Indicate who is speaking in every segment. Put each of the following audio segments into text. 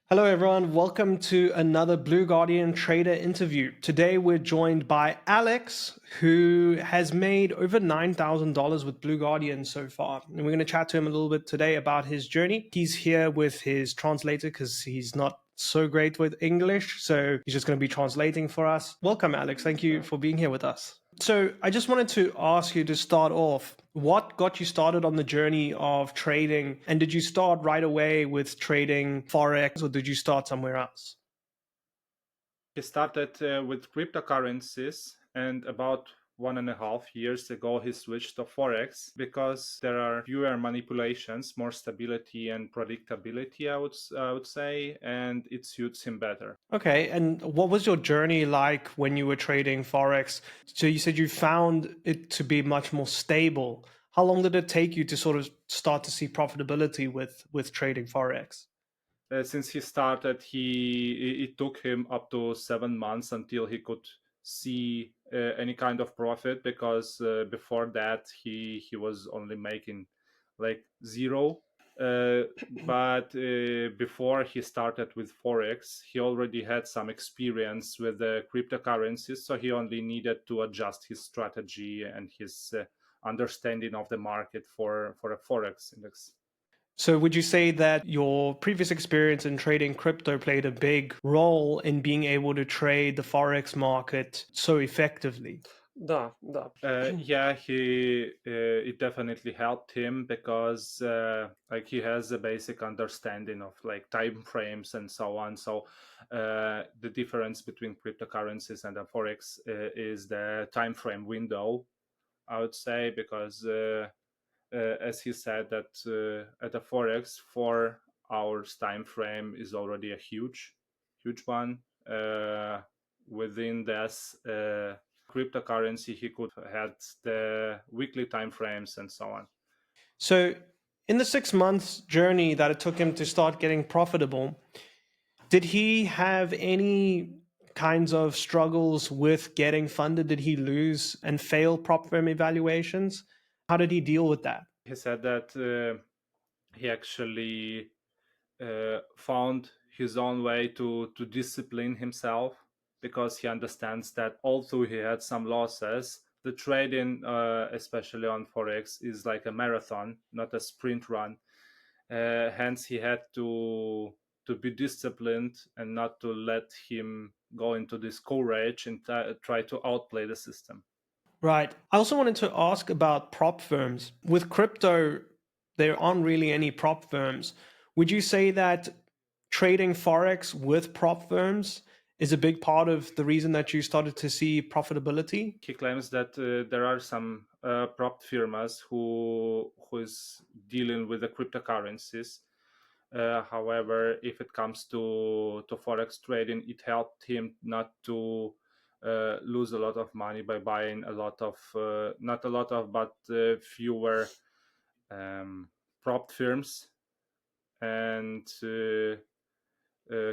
Speaker 1: Hello, everyone. Welcome to another Blue Guardian trader interview. Today, we're joined by Alex, who has made over $9,000 with Blue Guardian so far. And we're going to chat to him a little bit today about his journey. He's here with his translator because he's not so great with English. So he's just going to be translating for us. Welcome, Alex. Thank you for being here with us. So I just wanted to ask you to start off, what got you started on the journey of trading? And did you start right away with trading Forex or did you start somewhere else?
Speaker 2: He started with cryptocurrencies, and about 1.5 years ago, he switched to Forex because there are fewer manipulations, more stability and predictability, I would say, and it suits him better.
Speaker 1: Okay. And what was your journey like when you were trading Forex? So you said you found it to be much more stable. How long did it take you to sort of start to see profitability with trading Forex?
Speaker 2: Since he started, it took him up to 7 months until he could see any kind of profit because before that he was only making like zero. But before he started with Forex, he already had some experience with the cryptocurrencies, so he only needed to adjust his strategy and his understanding of the market for a Forex index.
Speaker 1: So would you say that your previous experience in trading crypto played a big role in being able to trade the Forex market so effectively?
Speaker 3: Да, да.
Speaker 2: Yeah, it definitely helped him because like he has a basic understanding of like time frames and so on. So the difference between cryptocurrencies and the forex is the time frame window, I would say, because as he said that at the forex 4 hours time frame is already a huge one. Within this cryptocurrency, he could had the weekly time frames and so on.
Speaker 1: So in the 6 months journey that it took him to start getting profitable, did he have any kinds of struggles with getting funded? Did he lose and fail prop firm evaluations? How did he deal with that?
Speaker 2: He said that he actually found his own way to discipline himself because he understands that although he had some losses, the trading, especially on forex, is like a marathon, not a sprint run. Hence, he had to be disciplined and not to let him go into this courage and try to outplay the system.
Speaker 1: Right. I also wanted to ask about prop firms. With crypto, there aren't really any prop firms. Would you say that trading Forex with prop firms is a big part of the reason that you started to see profitability?
Speaker 2: He claims that there are some prop firmas who is dealing with the cryptocurrencies. However, if it comes to forex trading, it helped him not to lose a lot of money by buying a lot of not a lot of but fewer prop firms and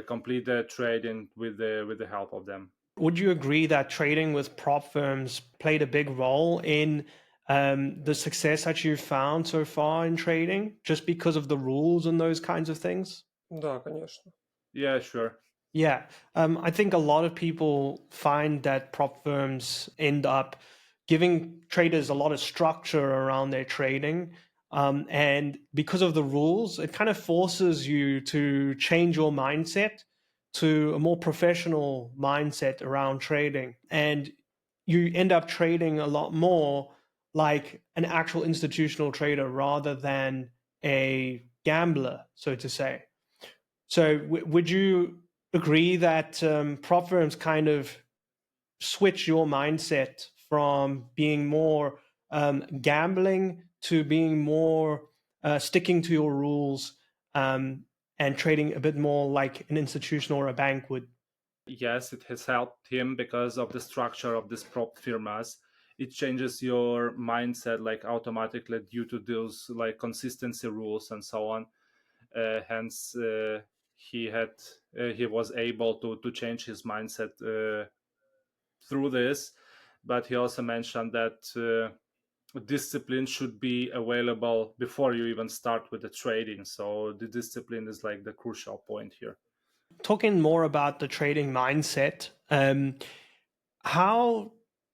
Speaker 2: complete the trading with the help of them.
Speaker 1: Would you agree that trading with prop firms played a big role in the success that you've found so far in trading, just because of the rules and those kinds of things?
Speaker 3: Да, конечно.
Speaker 2: Yeah, sure.
Speaker 1: Yeah, I think a lot of people find that prop firms end up giving traders a lot of structure around their trading. And because of the rules, it kind of forces you to change your mindset to a more professional mindset around trading. And you end up trading a lot more like an actual institutional trader rather than a gambler, so to say. So, would you agree that prop firms kind of switch your mindset from being more gambling to being more sticking to your rules and trading a bit more like an institution or a bank would?
Speaker 2: Yes, it has helped him because of the structure of this prop firmas. It changes your mindset like automatically due to those like consistency rules and so on. Hence, he was able to change his mindset through this. But he also mentioned that discipline should be available before you even start with the trading. So the discipline is like the crucial point here.
Speaker 1: Talking more about the trading mindset, how,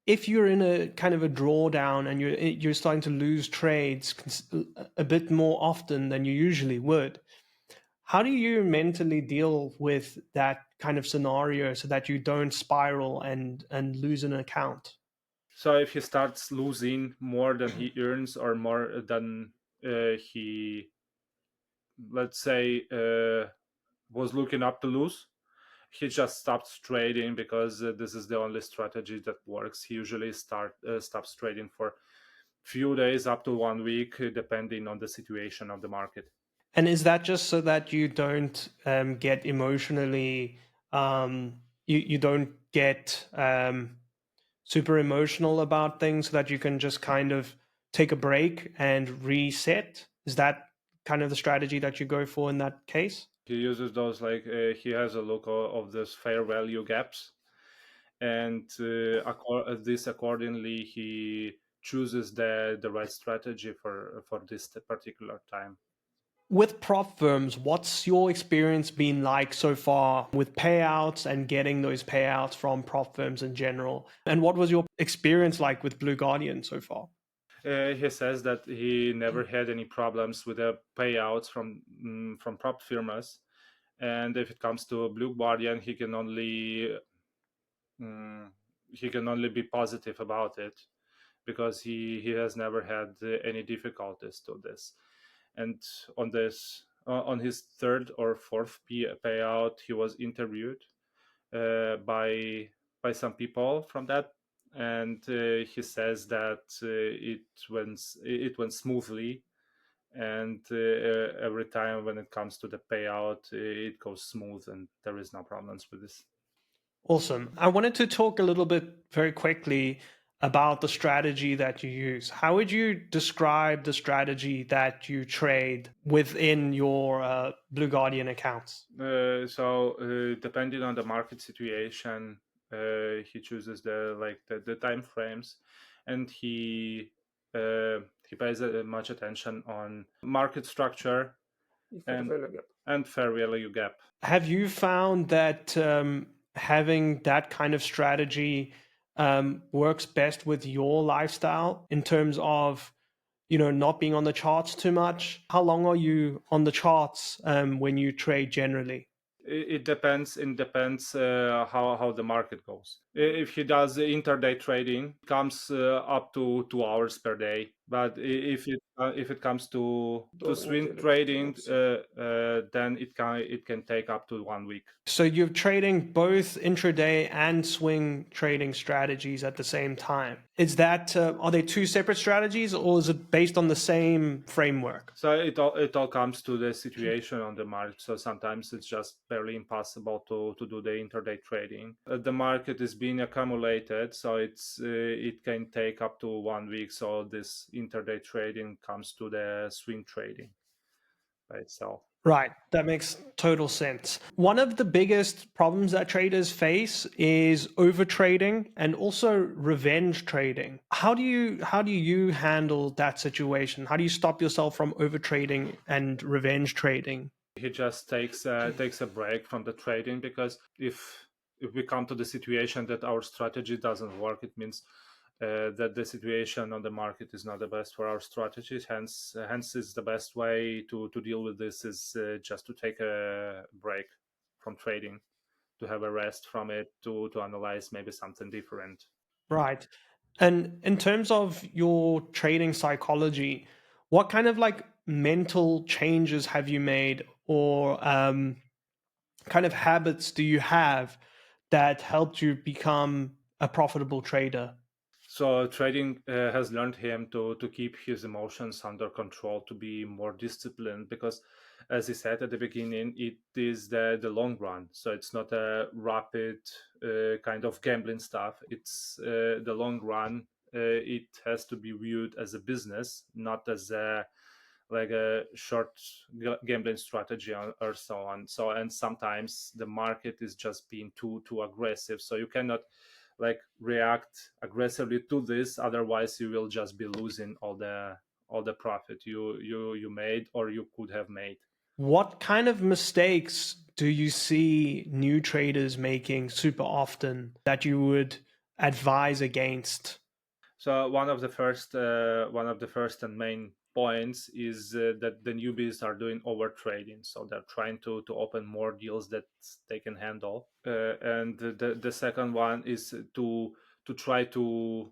Speaker 1: if you're in a kind of a drawdown and you're starting to lose trades a bit more often than you usually would, how do you mentally deal with that kind of scenario so that you don't spiral and lose an account?
Speaker 2: So if he starts losing more than he earns or more than he, let's say, was looking up to lose, he just stops trading because this is the only strategy that works. He usually stops trading for few days up to 1 week, depending on the situation of the market.
Speaker 1: And is that just so that you don't get emotionally, you don't get super emotional about things, so that you can just kind of take a break and reset? Is that kind of the strategy that you go for in that case?
Speaker 2: He uses those, like he has a look of this fair value gaps, and this accordingly he chooses the right strategy for this particular time.
Speaker 1: With prop firms, what's your experience been like so far with payouts and getting those payouts from prop firms in general? And what was your experience like with Blue Guardian so far?
Speaker 2: He says that he never had any problems with the payouts from prop firms, and if it comes to Blue Guardian, mm, he can only be positive about it because he has never had any difficulties to this. And on his third or fourth payout, he was interviewed by some people from that, and he says that it went smoothly, and every time when it comes to the payout, it goes smooth, and there is no problems with this.
Speaker 1: Awesome. I wanted to talk a little bit very quickly about the strategy that you use. How would you describe the strategy that you trade within your Blue Guardian accounts?
Speaker 2: Depending on the market situation, he chooses the time frames, and he pays much attention on market structure
Speaker 3: И fair
Speaker 2: and
Speaker 3: value gap.
Speaker 2: fair value gap.
Speaker 1: Have you found that having that kind of strategy works best with your lifestyle in terms of, not being on the charts too much? How long are you on the charts when you trade generally?
Speaker 2: It depends. It depends how the market goes. If he does intraday trading, it comes up to 2 hours per day. But if it comes to
Speaker 3: Доллар
Speaker 2: swing
Speaker 3: недели
Speaker 2: trading,
Speaker 3: постоянно.
Speaker 2: then it can take up to 1 week.
Speaker 1: So you're trading both intraday and swing trading strategies at the same time. Is that are they two separate strategies, or is it based on the same framework?
Speaker 2: So it all comes to the situation on the market. So sometimes it's just barely impossible to do the intraday trading. The market is being accumulated, so it can take up to 1 week. So this intraday trading comes to the swing trading by itself.
Speaker 1: Right, that makes total sense. One of the biggest problems that traders face is overtrading and also revenge trading. How do you handle that situation? How do you stop yourself from overtrading and revenge trading?
Speaker 2: He just takes a break from the trading, because if we come to the situation that our strategy doesn't work, it means that the situation on the market is not the best for our strategies. Hence is the best way to deal with this is just to take a break from trading, to have a rest from it, to analyze maybe something different.
Speaker 1: Right. And in terms of your trading psychology, what kind of like mental changes have you made, or kind of habits do you have that helped you become a profitable trader?
Speaker 2: So trading has learned him to keep his emotions under control, to be more disciplined, because, as he said at the beginning, it is the long run. So it's not a rapid kind of gambling stuff. It's the long run. It has to be viewed as a business, not as a like a short gambling strategy or so on. So, and sometimes the market is just being too aggressive. So you cannot like react aggressively to this, otherwise you will just be losing all the profit you made or you could have made.
Speaker 1: What kind of mistakes do you see new traders making super often that you would advise against?
Speaker 2: So one of the first and main points is that the newbies are doing over trading. So they're trying to open more deals that they can handle. And the second one is to try to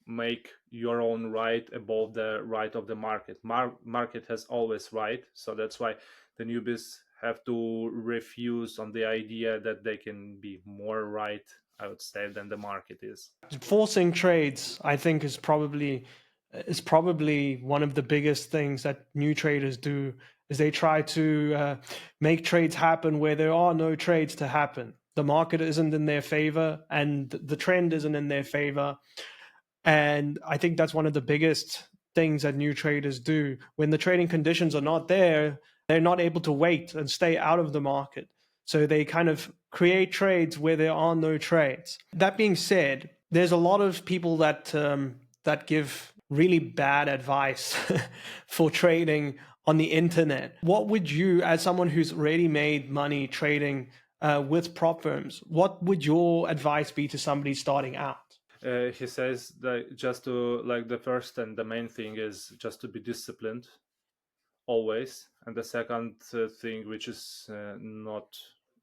Speaker 2: make your own right above the right of the market. Market has always right, so that's why the newbies have to refuse on the idea that they can be more right, I would say, than the market is.
Speaker 1: Forcing trades, I think, is probably one of the biggest things that new traders do. Is they try to make trades happen where there are no trades to happen. The market isn't in their favor, and the trend isn't in their favor. And I think that's one of the biggest things that new traders do. When the trading conditions are not there, they're not able to wait and stay out of the market. So they kind of create trades where there are no trades. That being said, there's a lot of people that give really bad advice for trading on the internet. What would you, as someone who's already made money trading with prop firms, what would your advice be to somebody starting out?
Speaker 2: He says that just to like the first and the main thing is just to be disciplined always, and the second thing, which is not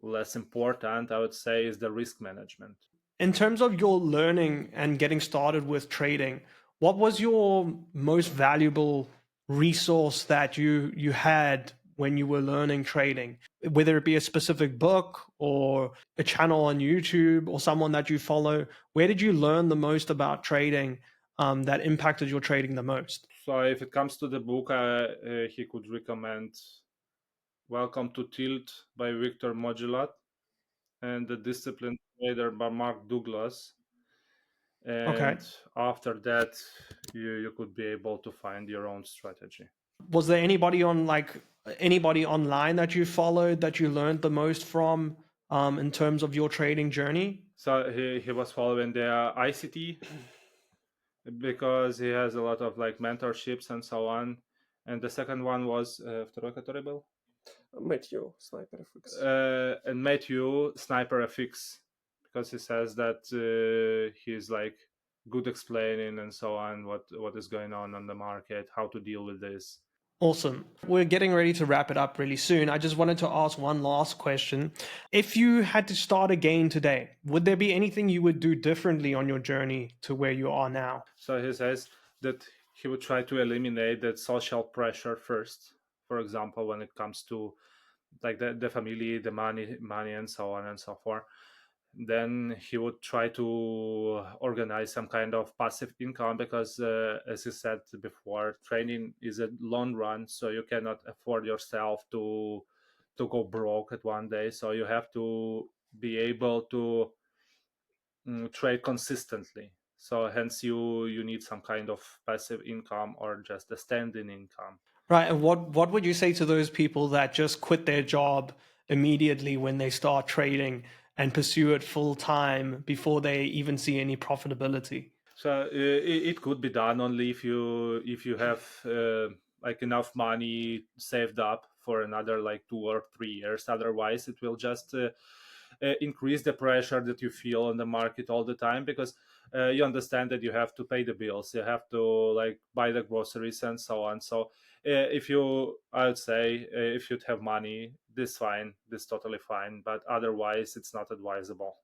Speaker 2: less important, I would say, is the risk management.
Speaker 1: In terms of your learning and getting started with trading, what was your most valuable resource that you had when you were learning trading? Whether it be a specific book or a channel on YouTube or someone that you follow, where did you learn the most about trading that impacted your trading the most?
Speaker 2: So if it comes to the book, he could recommend Welcome to Tilt by Victor Modulat and The Disciplined Trader by Mark Douglas.
Speaker 1: Okay.
Speaker 2: And after that, you could be able to find your own strategy.
Speaker 1: Was there anybody online that you followed that you learned the most from in terms of your trading journey?
Speaker 2: So he was following the ICT because he has a lot of like mentorships and so on. And the second one was второй который был?
Speaker 3: Matthew, Sniper FX.
Speaker 2: And Matthew Sniper FX, because he says that he's like good explaining and so on what is going on the market, how to deal with this.
Speaker 1: Awesome. We're getting ready to wrap it up really soon. I just wanted to ask one last question. If you had to start again today, would there be anything you would do differently on your journey to where you are now?
Speaker 2: So he says that he would try to eliminate that social pressure first. For example, when it comes to like the family, the money, and so on and so forth. Then he would try to organize some kind of passive income because, as you said before, training is a long run, so you cannot afford yourself to go broke at one day. So you have to be able to trade consistently. So hence you need some kind of passive income or just a standing income.
Speaker 1: Right. And what would you say to those people that just quit their job immediately when they start trading and pursue it full time before they even see any profitability?
Speaker 2: So it could be done only if you have like enough money saved up for another like 2 or 3 years. Otherwise, it will just increase the pressure that you feel on the market all the time because you understand that you have to pay the bills, you have to like buy the groceries and so on. So if you, I would say, if you'd have money, this fine, this totally fine. But otherwise, it's not advisable.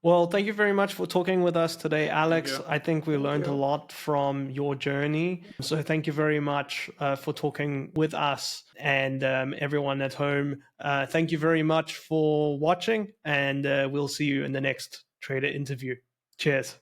Speaker 1: Well, thank you very much for talking with us today, Alex.
Speaker 2: you.
Speaker 1: I think we
Speaker 3: Thank
Speaker 1: learned a
Speaker 3: you.
Speaker 1: lot from your journey. So thank you very much for talking with us and everyone at home. Thank you very much for watching, and we'll see you in the next trader interview. Cheers.